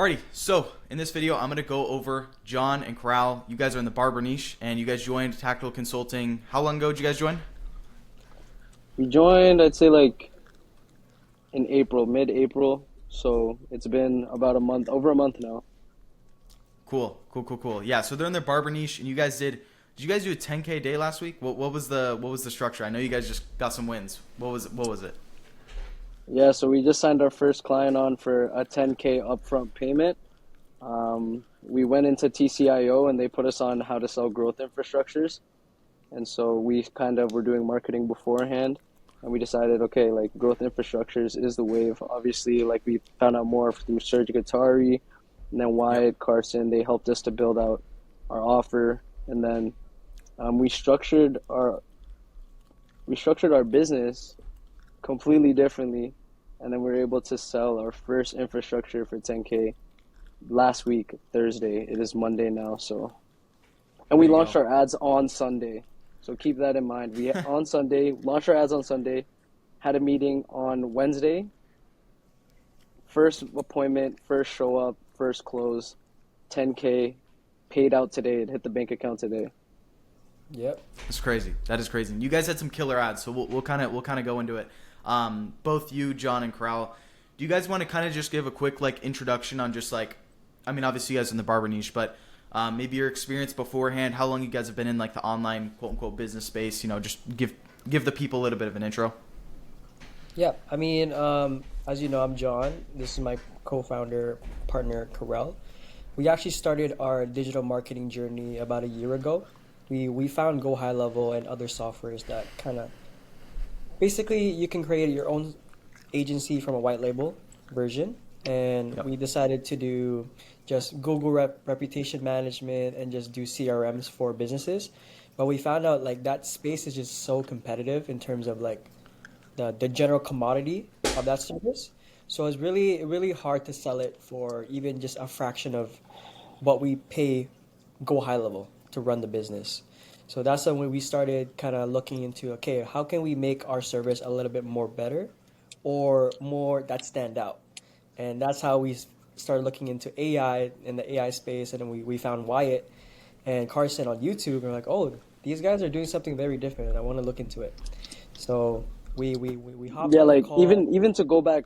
Alrighty, so in this video, I'm going to go over John and Corral. You guys are in the barber niche, and you guys joined Tactical Consulting. How long ago did you guys join? We joined, I'd say like in April, mid-April. So it's been about a month, over a month now. Cool. Yeah, so they're in their barber niche, and you guys did you guys do a 10K day last week? What was the structure? I know you guys just got some wins. What was it? Yeah, so we just signed our first client on for a 10K upfront payment. We went into TCIO and they put us on how to sell growth infrastructures. And so we kind of were doing marketing beforehand and we decided, okay, like growth infrastructures is the wave. Obviously, like we found out more through Serge Guattari and then Yep. Wyatt Carson. They helped us to build out our offer. And then we structured our business completely differently, and then we were able to sell our first infrastructure for 10K last week, Thursday. It is Monday now, so and There we you launched go. our ads on Sunday. So keep that in mind. We on Sunday launched our ads on Sunday, had a meeting on Wednesday. First appointment, first show up, first close, 10K paid out today. It hit the bank account today. Yep. That's crazy. That is crazy. You guys had some killer ads, so we'll kind of go into it. Both you, John, and Corral. Do you guys want to kind of just give a quick like introduction on just like, I mean, obviously you guys are in the barber niche, but maybe your experience beforehand, how long you guys have been in like the online quote unquote business space. Just give the people a little bit of an intro. Yeah. As you know, I'm John. This is my co-founder partner, Karel. We actually started our digital marketing journey about a year ago. We found Go High Level and other softwares that kind of basically you can create your own agency from a white label version. And Yep. we decided to do just Google reputation management and just do CRMs for businesses. But we found out like that space is just so competitive in terms of like the general commodity of that service. So it's really hard to sell it for even just a fraction of what we pay Go High Level to run the business. So that's when we started kind of looking into, okay, how can we make our service a little bit more better or more that stand out? And that's how we started looking into AI in the AI space. And then we found Wyatt and Carson on YouTube. And we're like, oh, these guys are doing something very different. And I want to look into it. So we hopped Yeah, on the like call. even to go back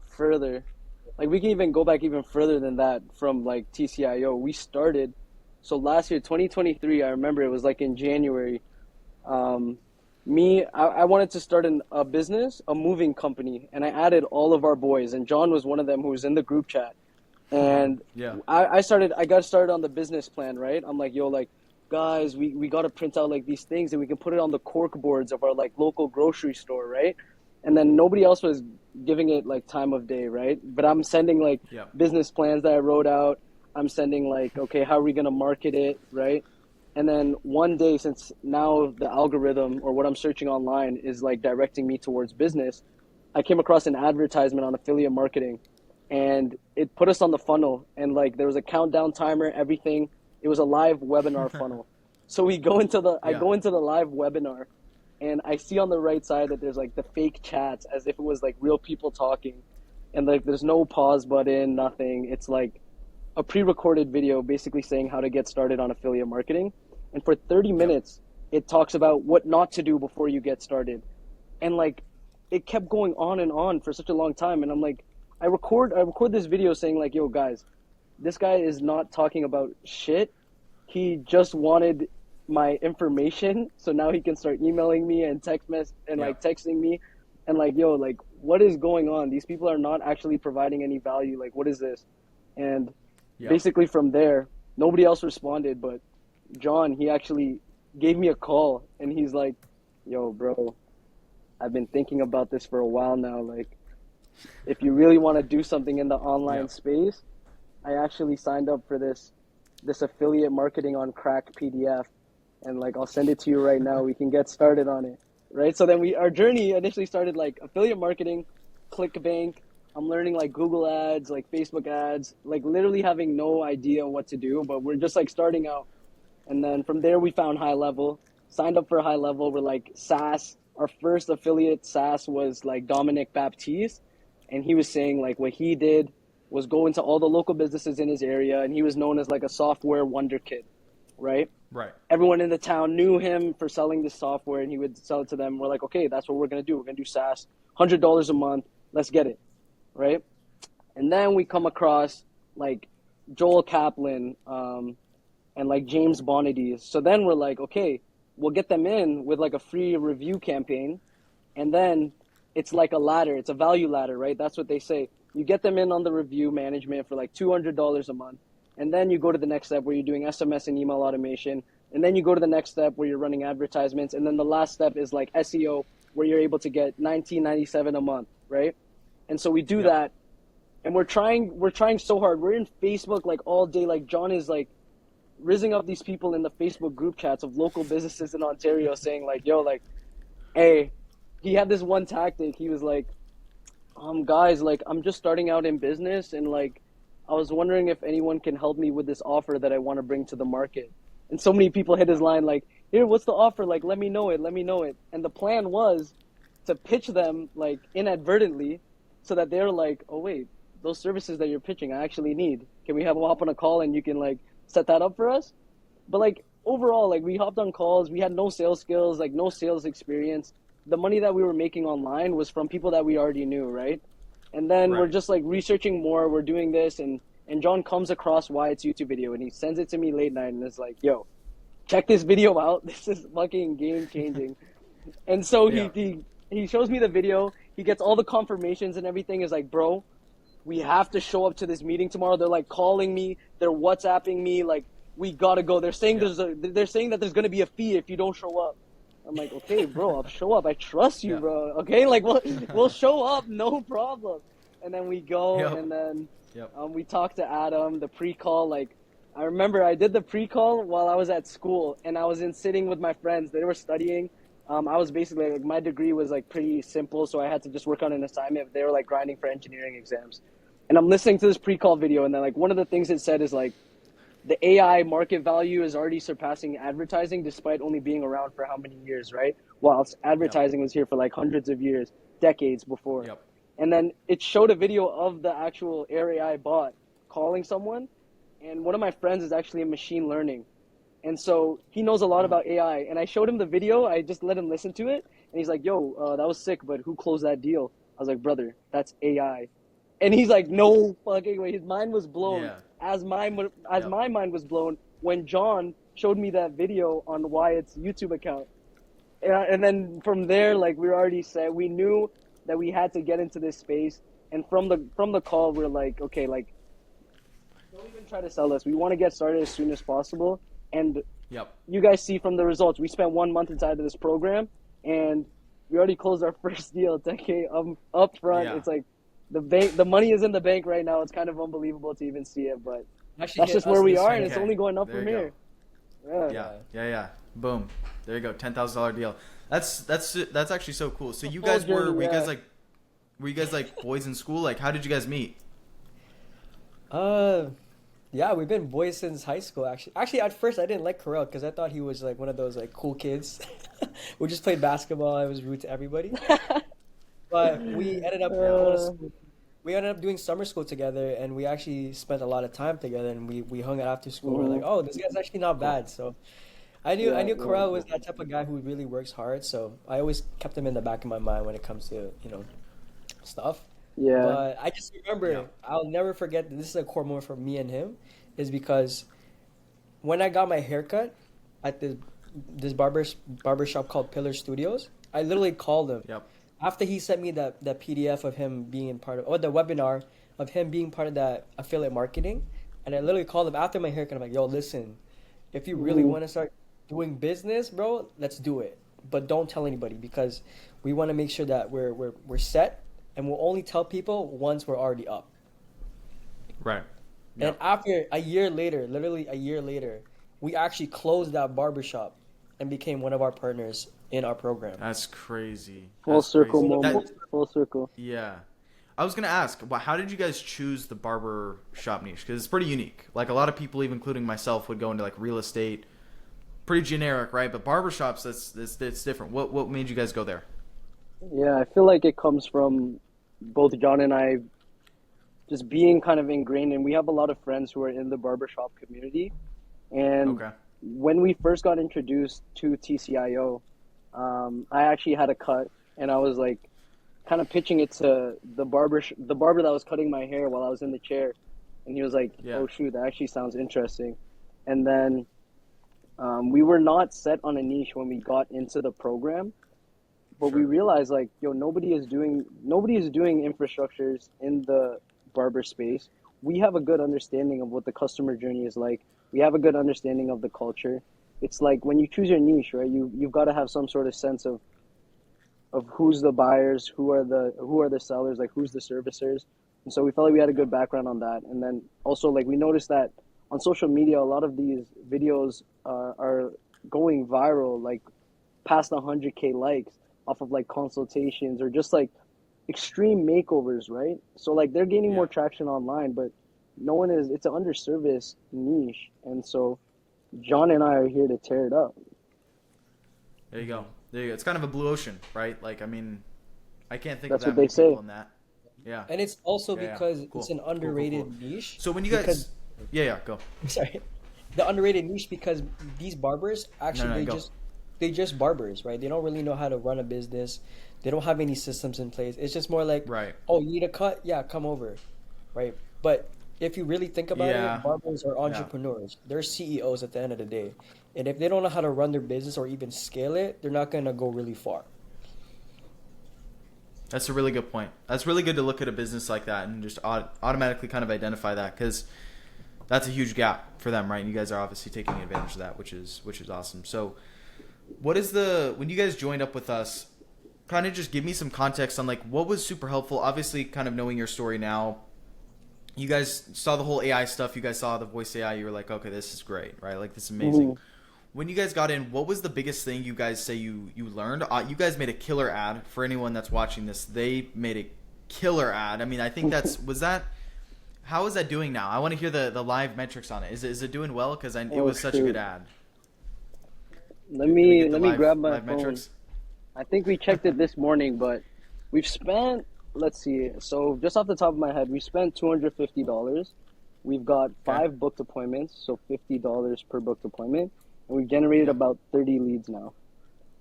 further, like we can even go back even further than that from like TCIO. We started so last year, 2023, I remember it was like in January. Um, I wanted to start a business, a moving company, and I added all of our boys, and John was one of them who was in the group chat. And Yeah. I got started on the business plan, right? I'm like, yo, like, guys, we got to print out like these things and we can put it on the cork boards of our like local grocery store, right? And then nobody else was giving it like time of day, right? But I'm sending like Yep. business plans that I wrote out. I'm sending like, okay, how are we going to market it, right? And then one day, since now the algorithm or what I'm searching online is like directing me towards business, I came across an advertisement on affiliate marketing and it put us on the funnel and like there was a countdown timer, everything. It was a live webinar funnel. So I Yeah. go into the live webinar and I see on the right side that there's like the fake chats as if it was like real people talking and like there's no pause button, nothing. It's like a pre-recorded video basically saying how to get started on affiliate marketing. And for 30 Yep. minutes, it talks about what not to do before you get started. And like it kept going on and on for such a long time. And I'm like, I record this video saying like, yo guys, this guy is not talking about shit. He just wanted my information. So now he can start emailing me and Yep. texting me and like, yo, like what is going on? These people are not actually providing any value. Like, what is this? And Yep. basically from there, nobody else responded, but John, he actually gave me a call and he's like, yo, bro, I've been thinking about this for a while now. Like, if you really want to do something in the online Yep. space, I actually signed up for this affiliate marketing on crack PDF and like I'll send it to you right now. We can get started on it. Right? So then our journey initially started like affiliate marketing, ClickBank. I'm learning like Google ads, like Facebook ads, like literally having no idea what to do, but we're just like starting out. And then from there we found High Level, signed up for High Level. We're like SaaS. Our first affiliate SaaS was like Dominic Baptiste, and he was saying like what he did was going to all the local businesses in his area, and he was known as like a software wonder kid, right? Right. Everyone in the town knew him for selling this software, and he would sell it to them. We're like, okay, that's what we're gonna do. We're gonna do SaaS, $100 a month. Let's get it, right? And then we come across like Joel Kaplan, and like James Bonadies. So then we're like, okay, we'll get them in with like a free review campaign, and then it's like a ladder. It's a value ladder, right? That's what they say. You get them in on the review management for like $200 a month. And then you go to the next step where you're doing SMS and email automation. And then you go to the next step where you're running advertisements. And then the last step is like SEO, where you're able to get $19.97 a month, right? And so we do that. And we're trying so hard. We're in Facebook like all day. Like John is like rizzing up these people in the Facebook group chats of local businesses in Ontario saying like, yo, like, hey, he had this one tactic. He was like, guys, like, I'm just starting out in business, and like, I was wondering if anyone can help me with this offer that I want to bring to the market. And so many people hit his line like, here, what's the offer? Like, let me know it. And the plan was to pitch them like inadvertently so that they're like, oh wait, those services that you're pitching I actually need. Can we have a hop on a call and you can like set that up for us? But like overall, like we hopped on calls, we had no sales skills, like no sales experience. The money that we were making online was from people that we already knew, right? And then we're just like researching more, we're doing this, and John comes across Wyatt's YouTube video and he sends it to me late night and is like, yo, check this video out. This is fucking game changing. And so he shows me the video, he gets all the confirmations and everything, is like, bro, we have to show up to this meeting tomorrow. They're like calling me, they're WhatsApping me, like, we gotta go. They're saying they're saying that there's gonna be a fee if you don't show up. I'm like, okay, bro, I'll show up. I trust you, bro. Okay, like we'll show up, no problem. And then we go, and then we talk to Adam. The pre-call, like, I remember I did the pre-call while I was at school, and I was sitting with my friends. They were studying. I was basically like, my degree was like pretty simple, so I had to just work on an assignment. They were like grinding for engineering exams, and I'm listening to this pre-call video, and then like one of the things it said is like, the AI market value is already surpassing advertising despite only being around for how many years, right? Whilst advertising was here for like hundreds of years, decades before. And then it showed a video of the actual Air AI bot calling someone. And one of my friends is actually in machine learning. And so he knows a lot about AI. And I showed him the video. I just let him listen to it. And he's like, yo, that was sick, but who closed that deal? I was like, brother, that's AI. And he's like, no fucking way. His mind was blown. As my mind was blown when John showed me that video on Wyatt's YouTube account. And then from there, like, we were already set. We knew that we had to get into this space. And from the call, we're like, okay, like, don't even try to sell us. We want to get started as soon as possible. And you guys see from the results, we spent 1 month inside of this program, and we already closed our first deal, 10K up front. It's like, the money is in the bank right now. It's kind of unbelievable to even see it, but that's just where we are, and it's only going up from here. Yeah. Boom. There you go. $10,000 deal. That's actually so cool. So you guys were you guys like boys in school? Like, how did you guys meet? Yeah, we've been boys since high school. Actually, at first I didn't like Karel because I thought he was like one of those like cool kids. We just played basketball. I was rude to everybody. But we ended up doing summer school together, and we actually spent a lot of time together, and we hung out after school. We're like, oh, this guy's actually not bad. So I knew Karel was that type of guy who really works hard. So I always kept him in the back of my mind when it comes to stuff. Yeah. But I just remember, I'll never forget. This is a core moment for me and him, is because when I got my haircut at this barber shop called Pillar Studios, I literally called him. After he sent me that PDF of him being part of, or the webinar of him being part of that affiliate marketing, and I literally called him after my haircut. I'm like, yo, listen, if you really want to start doing business, bro, let's do it. But don't tell anybody, because we want to make sure that we're set, and we'll only tell people once we're already up. Right. And after a year later, literally a year later, we actually closed that barbershop and became one of our partners in our program. That's crazy. Full circle moment. Full circle. Yeah. I was going to ask, how did you guys choose the barber shop niche? Because it's pretty unique. Like, a lot of people, even including myself, would go into like real estate. Pretty generic, right? But barbershops, that's different. What made you guys go there? Yeah, I feel like it comes from both John and I just being kind of ingrained. And we have a lot of friends who are in the barbershop community. And Okay. when we first got introduced to TCIO, I actually had a cut, and I was like kind of pitching it to the barber that was cutting my hair while I was in the chair, and he was like, Yeah. "Oh shoot, that actually sounds interesting." And then we were not set on a niche when we got into the program, but we Sure. realized like, yo, nobody is doing infrastructures in the barber space. We have a good understanding of what the customer journey is like. We have a good understanding of the culture. It's like when you choose your niche, right? You've got to have some sort of sense of who's the buyers, who are the sellers, like who's the servicers. And so we felt like we had a Yeah. good background on that. And then also like we noticed that on social media, a lot of these videos are going viral, like past 100K likes off of like consultations or just like extreme makeovers, right? So like they're gaining more Yeah. traction online, but no one is. It's an underserviced niche, and so John and I are here to tear it up. There you go. There you go. It's kind of a blue ocean, right? Like, I mean, I can't think of That's that what many they say. people in that. Yeah. And it's also Yeah. Yeah. because Cool. it's an Cool. Cool. underrated Cool. niche. So when you Because guys, yeah, yeah, go. sorry, the underrated niche because these barbers No, actually no, go. they just barbers, right? They don't really know how to run a business. They don't have any systems in place. It's just more like, Right. oh, you need a cut? Yeah, come over, right? But if you really think about Yeah. it, barbers are Yeah. entrepreneurs. They're CEOs at the end of the day. And if they don't know how to run their business or even scale it, they're not going to go really far. That's a really good point. That's really good to look at a business like that and just automatically kind of identify that because that's a huge gap for them, right? And you guys are obviously taking advantage of that, which is awesome. So, what is when you guys joined up with us? Kind of just give me some context on like what was super helpful. Obviously, kind of knowing your story now, you guys saw the whole AI stuff. You guys saw the voice AI. You were like, okay, this is great, right? Like this is amazing. When you guys got in, what was the biggest thing you guys say you learned? You guys made a killer ad for anyone that's watching this. They made a killer ad. I mean, I think how is that doing now? I want to hear the live metrics on it. Is it doing well? Because it Oh was such a shoot. good ad. Let Do we me get the let me grab my live phone. metrics? I think we checked it this morning, but we've spent, let's see, so just off the top of my head, we spent $250. We've got Okay. 5 booked appointments, so $50 per booked appointment, and we've generated Yeah. about 30 leads now.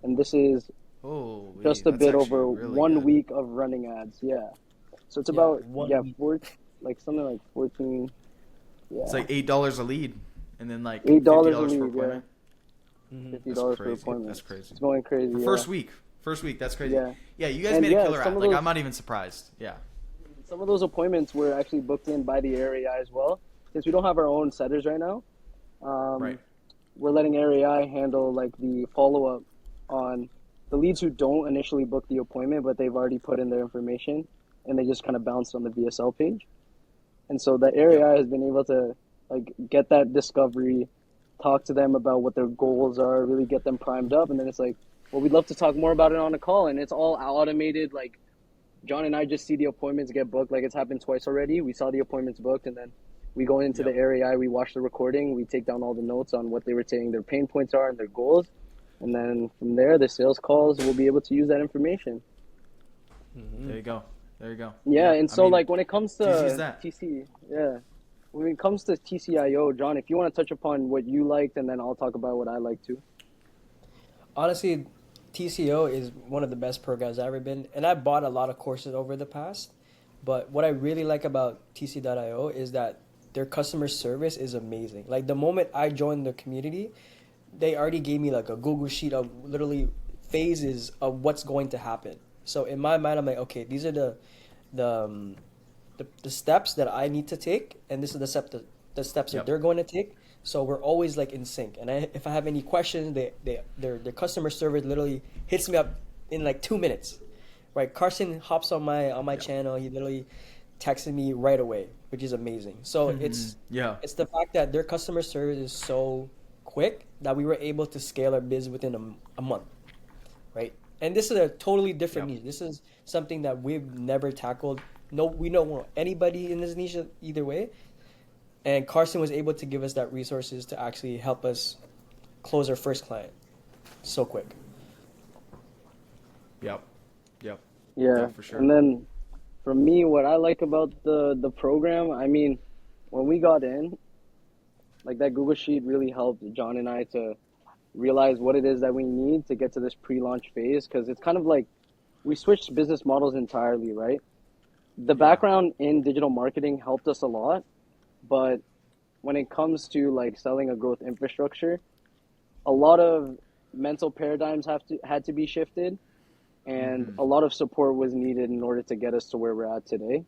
And this is Holy, just a that's bit actually over really one good. week of running ads. Yeah. So it's Yeah, about, one week. like something like 14, It's yeah, like $8 a lead, and then like $8 a $50 per lead, yeah, appointment. Mhm. That's $50 per crazy. appointment. That's crazy. It's going crazy, For yeah. first week, that's crazy. Yeah. Yeah, you guys And made a yeah, killer some ad. of Like those I'm not even surprised. Yeah. some of those appointments were actually booked in by the area as well. Since we don't have our own setters right now, Right. we're letting area handle like the follow up on the leads who don't initially book the appointment, but they've already put in their information and they just kind of bounced on the VSL page. And so the area Yep. has been able to like get that discovery, talk to them about what their goals are, really get them primed up, and then it's like, well, we'd love to talk more about it on a call, and it's all automated. Like John and I just see the appointments get booked. Like it's happened twice already. We saw the appointments booked, and then we go into the Yep. area. We watch the recording. We take down all the notes on what they were saying their pain points are and their goals, and then from there, the sales calls will be able to use that information. There you go. There you go. Yeah, and I so mean, like when it comes TC's to that. TC, yeah, when it comes to TCIO, John, if you want to touch upon what you liked, and then I'll talk about what I like too. Honestly, TCO is one of the best programs I've ever been, and I bought a lot of courses over the past. But what I really like about TC.io is that their customer service is amazing. Like the moment I joined the community, they already gave me like a Google sheet of literally phases of what's going to happen. So in my mind, I'm like, okay, these are the the steps that I need to take, and this is the steps that Yep. they're going to take. So we're always like in sync. And if I have any questions, their customer service literally hits me up in like 2 minutes. Right? Carson hops on my Yep. channel. He literally texted me right away, which is amazing. So Yeah. it's the fact that their customer service is so quick that we were able to scale our business within a month, right? And this is a totally different Yep. niche. This is something that we've never tackled. No, we don't know anybody in this niche either way. And Carson was able to give us that resources to actually help us close our first client so quick. Yep. Yep. Yeah, Yeah, for sure. and then For me, what I like about the program, I mean, when we got in, like that Google Sheet really helped John and I to realize what it is that we need to get to this pre-launch phase, because it's kind of like we switched business models entirely, right? The Yeah. background in digital marketing helped us a lot, but when it comes to like selling a growth infrastructure, a lot of mental paradigms had to be shifted, and Mm-hmm. a lot of support was needed in order to get us to where we're at today.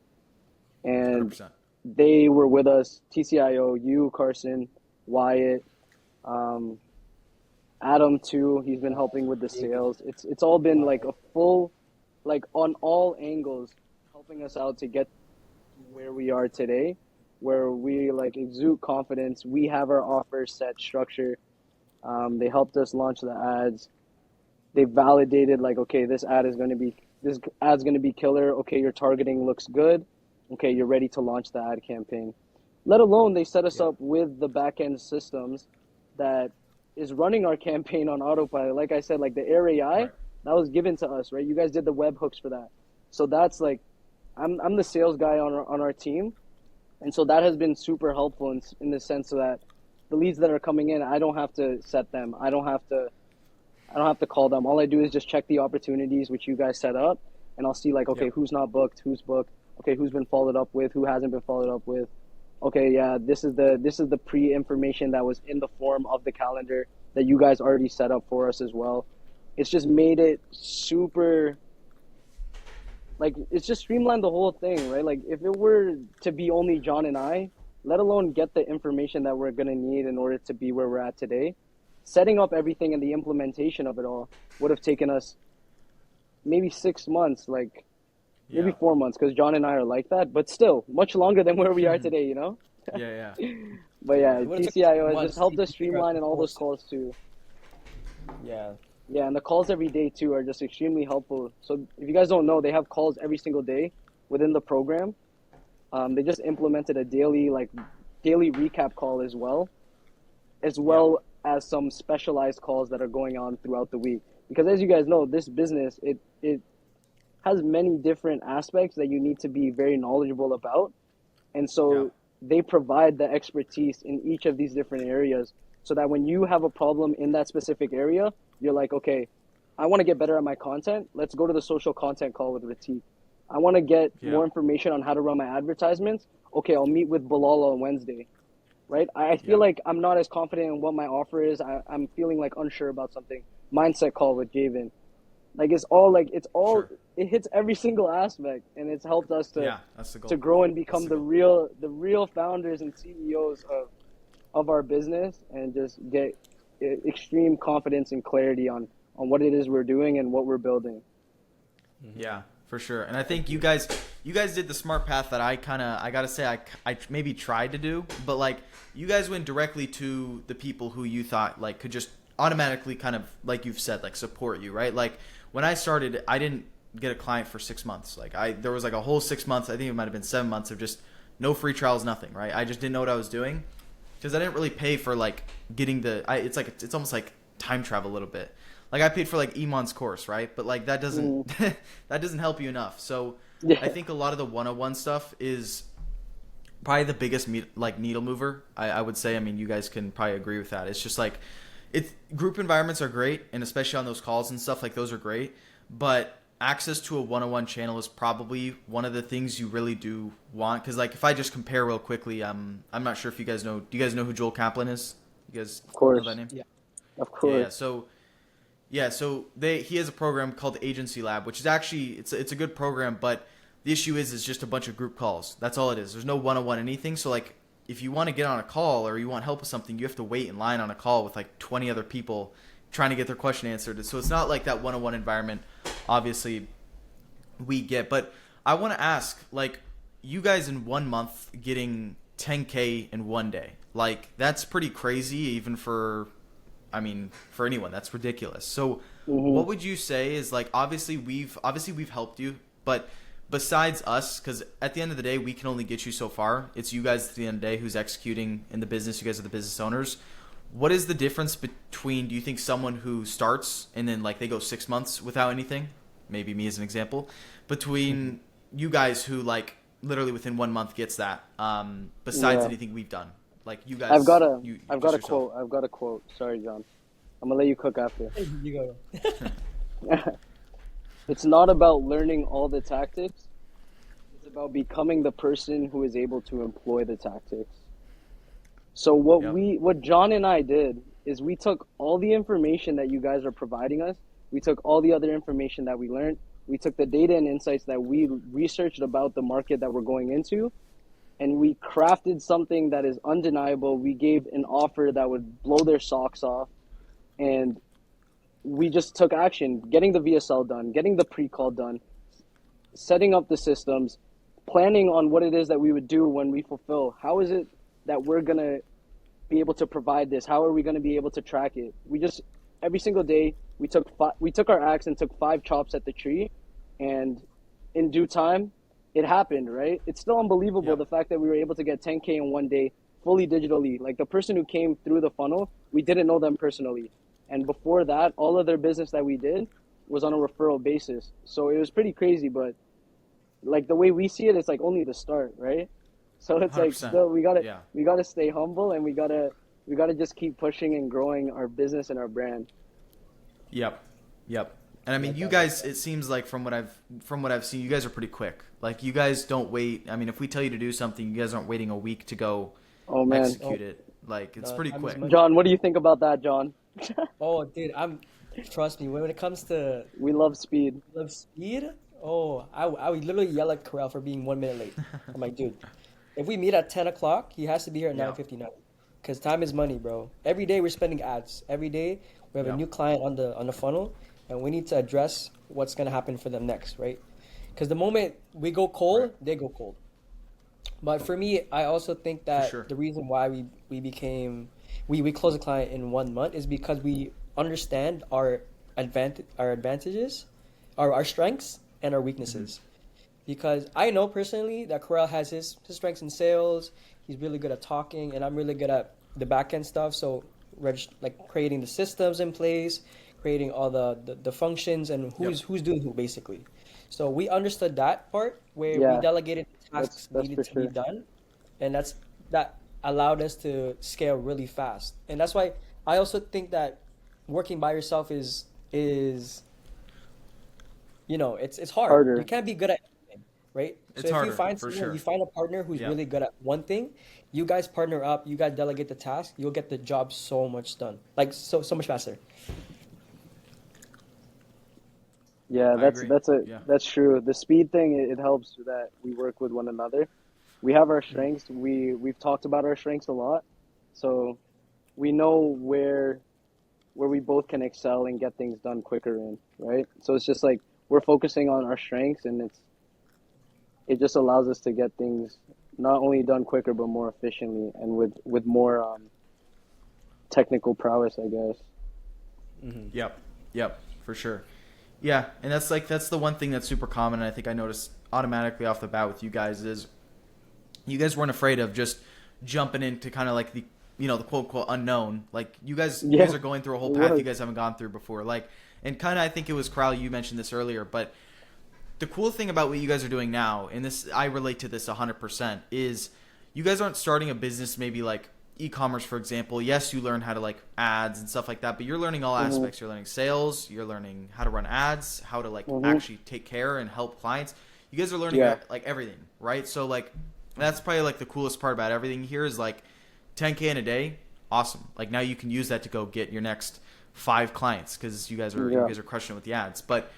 And 100%. they were with us, TCIO, you, Carson, Wyatt, um, Adam too. He's been helping with the David, sales. It's all been like Wyatt. a full, like on all angles, helping us out to get to where we are today, where we like exude confidence. We have our offer set structure. They helped us launch the ads. They validated like, okay, this ad's going to be killer. Okay, your targeting looks good. Okay, you're ready to launch the ad campaign. Let alone they set us Yeah. up with the back end systems that is running our campaign on autopilot. Like I said, like the Air AI, Right. that was given to us, right? You guys did the webhooks for that. So that's like, I'm the sales guy on our team. And so that has been super helpful in the sense that the leads that are coming in, I don't have to set them. I don't have to call them. All I do is just check the opportunities which you guys set up, and I'll see like, okay, Yep. who's not booked, who's booked, okay, who's been followed up with, who hasn't been followed up with. Okay, yeah, this is the pre-information that was in the form of the calendar that you guys already set up for us as well. It's just made it super, like it's just streamlined the whole thing, right? Like if it were to be only John and I, let alone get the information that we're gonna need in order to be where we're at today, setting up everything and the implementation of it all would have taken us maybe 6 months, like maybe Yeah. 4 months, because John and I are like that, but still much longer than where we are today, you know? Yeah. But Yeah. yeah, It would have took TCIO has just months to helped us even figure out streamline the and all those process. calls too. Yeah. Yeah, and the calls every day too are just extremely helpful. So if you guys don't know, they have calls every single day within the program. They just implemented a daily recap call as Yeah. well as some specialized calls that are going on throughout the week. Because as you guys know, this business it has many different aspects that you need to be very knowledgeable about. And Yeah. so they provide the expertise in each of these different areas so that when you have a problem in that specific area, you're like, okay, I want to get better at my content. Let's go to the social content call with Ratik. I want to get Yeah. more information on how to run my advertisements. Okay, I'll meet with Bilal on Wednesday, right? I feel Yeah. like I'm not as confident in what my offer is. I'm feeling like unsure about something. Mindset call with Javen. Like Sure. it hits every single aspect, and it's helped us Yeah. That's the to goal. grow and That's become the the goal. real founders and CEOs of our business, and just get extreme confidence and clarity on what it is we're doing and what we're building. Yeah, for sure. And I think you guys did the smart path that I gotta say I maybe tried to do, but like you guys went directly to the people who you thought like could just automatically kind of like you've said like support you, right? Like when I started, I didn't get a client for 6 months. Like there was like a whole 6 months. I think it might have been 7 months of just no free trials, nothing, right? I just didn't know what I was doing because I didn't really pay for like getting it's like it's almost like time travel a little bit. Like I paid for like Iman's course, right? But like that doesn't Mm, that doesn't help you enough. So I yeah, think a lot of the one-on-one stuff is probably the biggest like needle mover. I would say. I mean, you guys can probably agree with that. It's just like it's group environments are great, and especially on those calls and stuff like those are great. But access to a one-on-one channel is probably one of the things you really do want. Because like if I just compare real quickly, I'm not sure if you guys know. Do you guys know who Joel Kaplan is? You guys of know that course, name? Yeah. of Yeah, yeah. course. So he has a program called Agency Lab, which is actually it's a good program, but the issue is just a bunch of group calls. That's all it is. There's no one-on-one anything. So like if you want to get on a call or you want help with something, you have to wait in line on a call with like 20 other people trying to get their question answered. So it's not like that one-on-one environment obviously we get. But I want to ask like you guys in 1 month getting 10K in one day. Like that's pretty crazy even for I mean, for anyone, that's ridiculous. So, Hmm. what would you say is like obviously we've helped you, but besides us, because at the end of the day, we can only get you so far. It's you guys at the end of the day who's executing in the business. You guys are the business owners. What is the difference between? Do you think someone who starts and then like they go 6 months without anything, maybe me as an example, between you guys who like literally within 1 month gets that. Besides Yeah. anything we've done, like you I've guys, got a you I've got just a yourself. quote. I've got a quote. Sorry, John. I'm gonna let you cook after. You go. It's not about learning all the tactics. It's about becoming the person who is able to employ the tactics. So Yep. what John and I did is we took all the information that you guys are providing us. We took all the other information that we learned. We took the data and insights that we researched about the market that we're going into, and we crafted something that is undeniable. We gave an offer that would blow their socks off, and we just took action, getting the VSL done, getting the pre-call done, setting up the systems, planning on what it is that we would do when we fulfill. How is it that we're going to be able to provide this? How are we going to be able to track it? We just, every single day, we took our axe and took 5 chops at the tree, and in due time, it happened, right? It's still unbelievable, Yep. the fact that we were able to get 10K in one day, fully digitally. Like the person who came through the funnel, we didn't know them personally. And before that, all of their business that we did was on a referral basis. So it was pretty crazy, but like the way we see it, it's like only the start, right? So it's like 100%. still Yeah. we gotta stay humble, and we gotta just keep pushing and growing our business and our brand. Yep. Yep. And I mean, you guys, it seems like from what I've seen, you guys are pretty quick. Like you guys don't wait. I mean, if we tell you to do something, you guys aren't waiting a week to go Oh man, execute it. Like it's pretty Time is quick. money. John, what do you think about that, John? Oh, dude, trust me, when it comes to We love speed. love speed, oh, I would literally yell at Corral for being 1 minute late. I'm like, dude, if we meet at 10 o'clock, he has to be here at Yeah. 9:59. Because time is money, bro. Every day we're spending ads. Every day we have Yeah. a new client on the funnel, and we need to address what's gonna happen for them next, right? Because the moment we go cold, Right. they go cold. But for me, I also think that sure. the reason why we close a client in 1 month is because we understand our advantages, our strengths and our weaknesses. Because I know personally that Corral has his strengths in sales. He's really good at talking, and I'm really good at the back end stuff. So like creating the systems in place, creating all the functions, and who's doing who basically. So we understood that part where we Yeah, delegated tasks that's needed for to be sure. done, and that allowed us to scale really fast. And that's why I also think that working by yourself is it's hard. You Harder. can't be good at everything, right? So It's if you harder find for someone, sure. you find a partner who's Yeah. really good at one thing, you guys partner up, you guys delegate the task, you'll get the job so much done, like so much faster. Yeah, I agree. Yeah. that's true. The speed thing, it helps that we work with one another. We have our strengths. We've talked about our strengths a lot, so we know where we both can excel and get things done quicker in, right? So it's just like we're focusing on our strengths, and it just allows us to get things not only done quicker but more efficiently and with more technical prowess, I guess. Yep. Yep. For sure. Yeah, and that's the one thing that's super common, and I think I noticed automatically off the bat with you guys is you guys weren't afraid of just jumping into kind of like the quote unquote unknown. Like you guys Yeah, are going through a whole it path was. you guys haven't gone through before. Like, and kind of I think it was Crowley, you mentioned this earlier, but the cool thing about what you guys are doing now, and this I relate to this 100%, is you guys aren't starting a business maybe like e-commerce, for example. Yes, you learn how to like ads and stuff like that, but you're learning all Mhm. aspects. You're learning sales, you're learning how to run ads, how to like Mhm. actually take care and help clients. You guys are learning Yeah. like everything, right? So like that's probably like the coolest part about everything here is like 10K in a day, awesome. Like now you can use that to go get your next 5 clients because you Yeah. guys are crushing it with the ads. But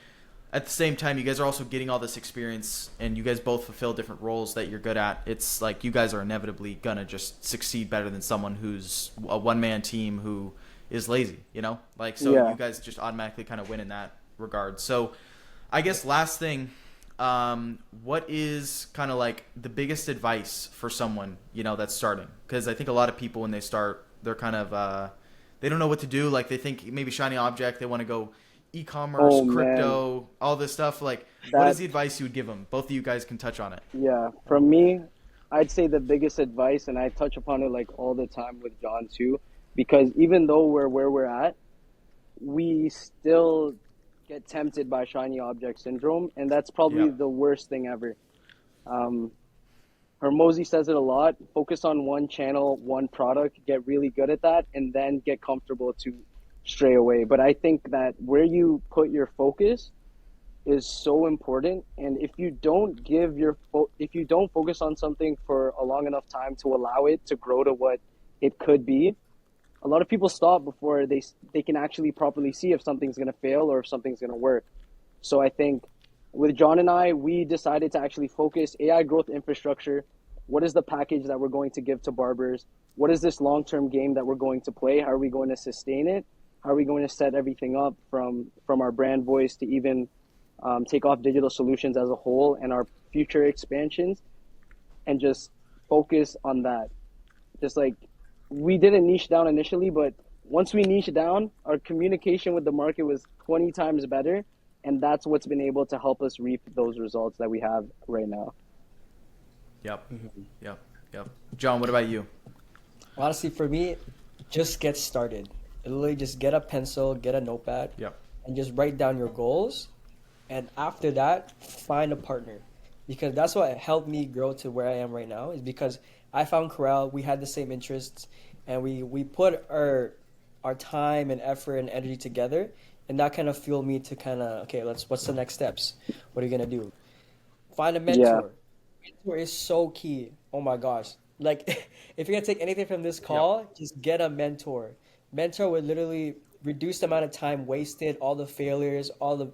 at the same time, you guys are also getting all this experience, and you guys both fulfill different roles that you're good at. It's like you guys are inevitably gonna just succeed better than someone who's a one-man team who is lazy, you know? Like, so Yeah. you guys just automatically kind of win in that regard. So I guess last thing, what is kind of like the biggest advice for someone, that's starting? Because I think a lot of people when they start, they're kind of, they don't know what to do. Like they think maybe shiny object, they want to go e-commerce, Oh man, crypto, all this stuff. Like, what is that the advice you would give them? Both of you guys can touch on it. yeah. From me, I'd say the biggest advice, and I touch upon it like all the time with John too, because even though we're where we're at, we still get tempted by shiny object syndrome, and that's probably Yeah. the worst thing ever. Um, Hormozy says it a lot. Focus on one channel, one product, get really good at that, and then get comfortable to stray away. But I think that where you put your focus is so important. And if you don't if you don't focus on something for a long enough time to allow it to grow to what it could be, a lot of people stop before they can actually properly see if something's going to fail or if something's going to work. So I think with John and I, we decided to actually focus AI growth infrastructure. What is the package that we're going to give to barbers? What is this long-term game that we're going to play? How are we going to sustain it? How are we going to set everything up from our brand voice to even take off digital solutions as a whole and our future expansions, and just focus on that. Just like we didn't niche down initially, but once we niche down, our communication with the market was 20 times better. And that's what's been able to help us reap those results that we have right now. Yep. Yep. Yep. John, what about you? Honestly, for me, just get started. Literally, just get a pencil, get a notepad, Yep. and just write down your goals. And after that, find a partner, because that's what helped me grow to where I am right now. Is because I found Corral, we had the same interests, and we put our time and effort and energy together. And that kind of fueled me to kind of, okay, what's the next steps? What are you going to do? Find a mentor. Mentor is so key. Oh my gosh. Like, if you're going to take anything from this call, just get a mentor. Mentor would literally reduce the amount of time wasted, all the failures, all the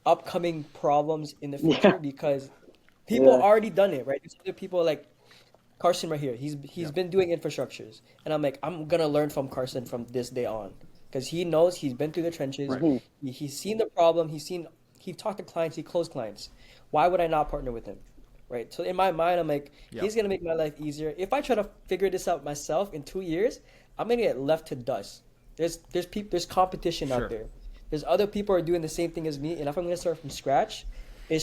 upcoming problems in the future, because people already done it, right? There's other people like Carson right here. He's been doing infrastructures. And I'm like, I'm going to learn from Carson from this day on. Because he knows, he's been through the trenches. Right. He's seen the problem. He talked to clients. He closed clients. Why would I not partner with him? Right. So in my mind, I'm like, he's going to make my life easier. If I try to figure this out myself in 2 years, I'm going to get left to dust. There's competition out there. There's other people who are doing the same thing as me. And if I'm going to start from scratch, I'm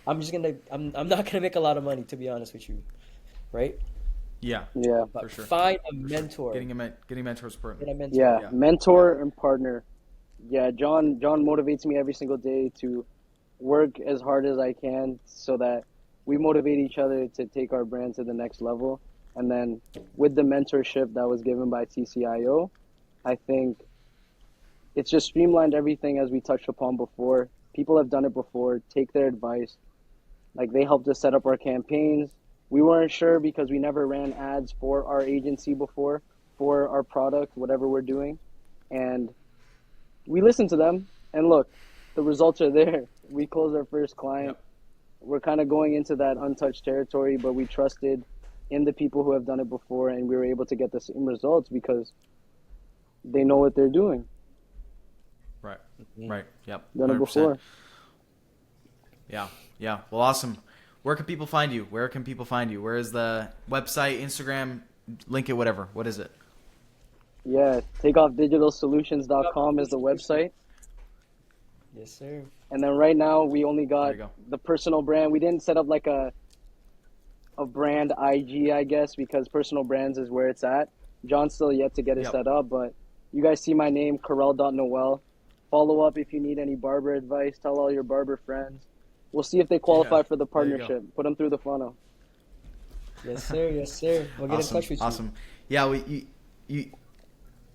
not going to make a lot of money, to be honest with you. Right. Yeah. But for sure. find a mentor. Getting mentors important. Get a mentor. Yeah. Mentor and partner. Yeah, John motivates me every single day to work as hard as I can so that we motivate each other to take our brand to the next level. And then with the mentorship that was given by TCIO, I think it's just streamlined everything as we touched upon before. People have done it before. Take their advice. Like, they helped us set up our campaigns. We weren't sure because we never ran ads for our agency before, for our product, whatever we're doing. And we listened to them, and look, the results are there. We closed our first client. Yep. We're kind of going into that untouched territory, but we trusted in the people who have done it before, and we were able to get the same results because they know what they're doing. Right. Right. Yep. Done it 100%. before. Yeah. Well, awesome. Where can people find you? Where is the website, Instagram, link it, whatever? What is it? Yeah, takeoffdigitalsolutions.com is the website. Yes, sir. And then right now we only There got you go. the personal brand. We didn't set up like a brand IG, I guess, because personal brands is where it's at. John's still yet to get it Yep. set up, but you guys see my name, Karel.Noel. Follow up if you need any barber advice. Tell all your barber friends. We'll see if they qualify for the There you go. partnership. Put them through the funnel. Yes, sir. Yes, sir. We'll get in touch with you. Awesome. Yeah,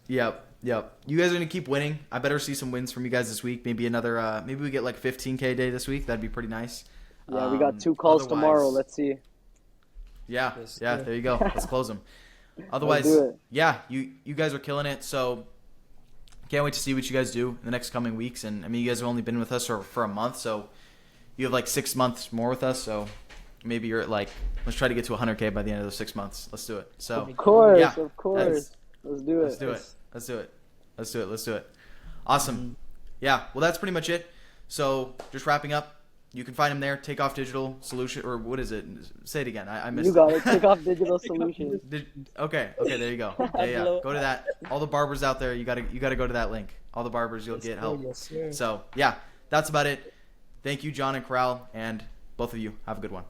Yep. You guys are gonna keep winning. I better see some wins from you guys this week. Maybe another. Maybe we get like 15K a day this week. That'd be pretty nice. Yeah, we got 2 calls otherwise- tomorrow. Let's see. Yeah. Yes, Yeah. sir. There you go. Let's close them. Otherwise, do it. yeah, you guys are killing it. So can't wait to see what you guys do in the next coming weeks. And I mean, you guys have only been with us for a month, so you have like 6 months more with us. So maybe you're at like, let's try to get to 100K by the end of those 6 months. Let's do it. So Of course, Yeah, of course. Let's do it. Let's do it. Awesome. Yeah. Well, that's pretty much it. So just wrapping up, you can find him there. Take Off Digital Solution, or what is it? Say it again. I missed You got it. Take off digital solutions. Okay. There you go. Yeah. Go to that. All the barbers out there, you gotta go to that link. All the barbers, you'll get help. Yes, sir. So yeah, that's about it. Thank you, John and Corral, and both of you. Have a good one.